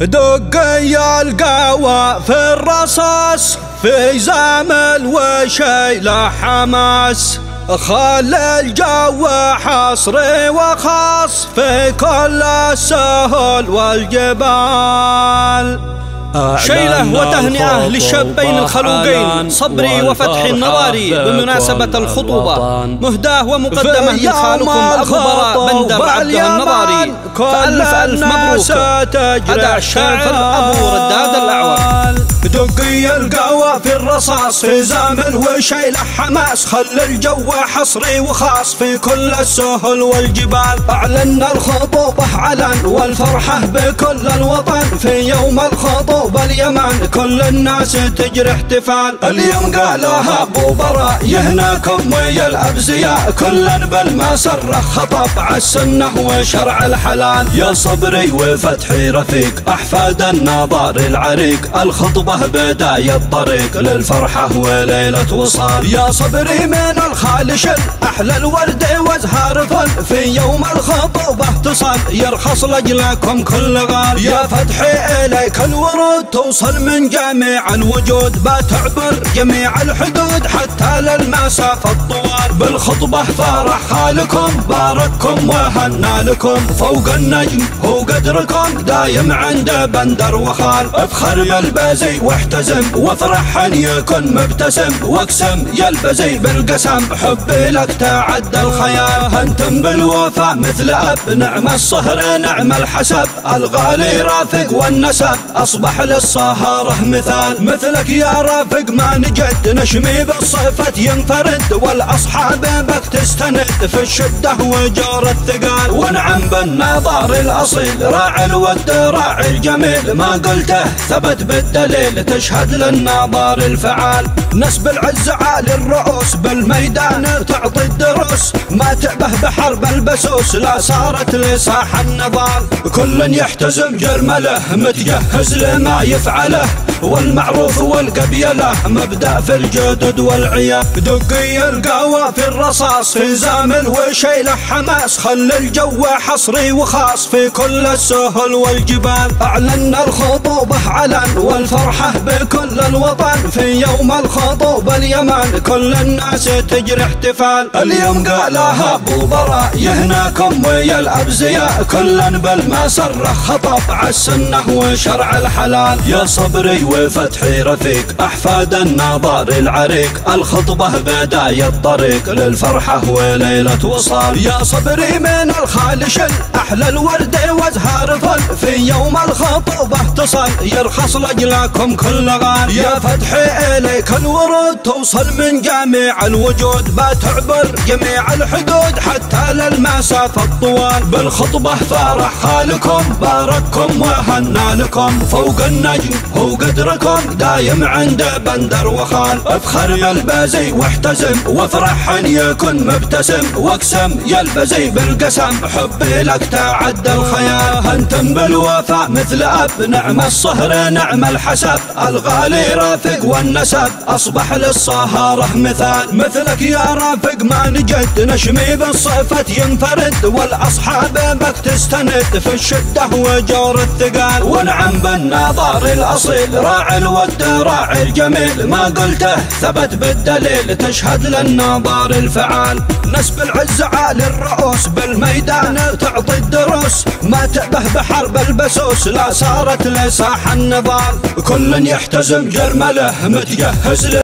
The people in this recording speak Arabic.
دقي القوى في الرصاص في زامل وشيله حماس، خل الجو حصري وخاص في كل السهول والجبال. شيله وتهنئة للشابين الخلوقين صبري وفتحي النظاري بمناسبة الخطوبة، مهداه ومقدمة من خالكم أبو براء بندر عبده النظاري، فألف ألف مبروك. هذا الشاعر أبو رداد الأعور. دقي القوى في الرصاص في زامل وشيله حماس، خل الجو حصري وخاص في كل السهل والجبال. أعلن الخطوبة علن والفرحة بكل الوطن، في يوم الخطوبة اليمن كل الناس تجري احتفال. اليوم قالها أبو براء يهناكم ويا الأبزياء، كل بالمسرة خطب عالسنة وشرع الحلال. يا صبري وفتحي رفيق أحفاد النظار العريق، الخطبة بداية الطريق للفرحة وليلة وصال. يا صبري من الخالش أحلى الورد وازهار فل، في يوم الخطوبة تصل يرخص لجلكم كل غال. يا فتحي إليك الورود توصل من جميع الوجود، بتعبر جميع الحدود حتى للمسافة الطوال. بالخطبة فرح خالكم بارككم وهنا لكم، فوق النجم هو قدركم دايم عند بندر وخال. افخر يا البزي واحتزم وافرح ان يكن مبتسم، واقسم يا البزي بالقسم حبي لك تعدى الخيال. انتم بالوفا مثل اب نعم الصهر نعم الحسب، الغالي رافق والنسب اصبح للصهارة مثال. مثلك يا رافق ما نجد نشمي بالصفة ينفرد، والاصحاب بك تستند في الشدة وجور الثقال. ونعم بالنظار الاصيل راعي الود راعي الجميل، ما قلته ثبت بالدليل تشهد للنظار الفعال. نسب العز عالي الرؤوس بالميدان تعطي الدروس، ما تعبه بحرب البسوس لا صارت لساح النضال. كل يحتزم جرمله متجهز لما يفعله، والمعروف والقبيله مبدأ في الجدد والعيا. دقي القوى في الرصاص في زامل وشيله حماس، خل الجو حصري وخاص في كل السهل والجبال. أعلن الخطوبة علن والفرحة بكل الوطن، في يوم الخطوبة اليمن كل الناس تجري احتفال. اليوم قالها أبو براء يهناكم ويا الأبزياء، كل بالمسرة خطب عالسنة وشرع الحلال. يا صبري وفتحي رفيق أحفاد النظار العريق، الخطبة بداية الطريق للفرحة وليلة وصال. يا صبري من الخالش أحلى الورد وازهار فل، في يوم الخطوبة تصل يرخص لجلكم كل غال. يا فتحي إليك الورود توصل من جميع الوجود، بتعبر جميع الحدود حتى للمسافة الطوال. بالخطبة فرح خالكم بارككم وهنا لكم، فوق النجم هو قدركم دايم عند بندر وخال. افخر يا البزي واحتزم وافرح ان يكن مبتسم، واقسم يا البزي بالقسم حبي لك تعدى الخيال. انتم بالوفا مثل اب نعم الصهر نعم الحسب، الغالي رافق والنسب اصبح للصهارة مثال. مثلك يا رافق ما نجد نشمي بالصفة ينفرد، والاصحاب بك تستند في الشدة وجور الثقال. ونعم بالنظار الاصيل راعي الود راعي الجميل، ما قلته ثبت بالدليل تشهد للنظار الفعال. نسب العز عالي الرؤوس بالميدان تعطي الدروس، ما تعبه بحرب البسوس لا صارت لساح النضال. كل يحتزم جرمله متجهز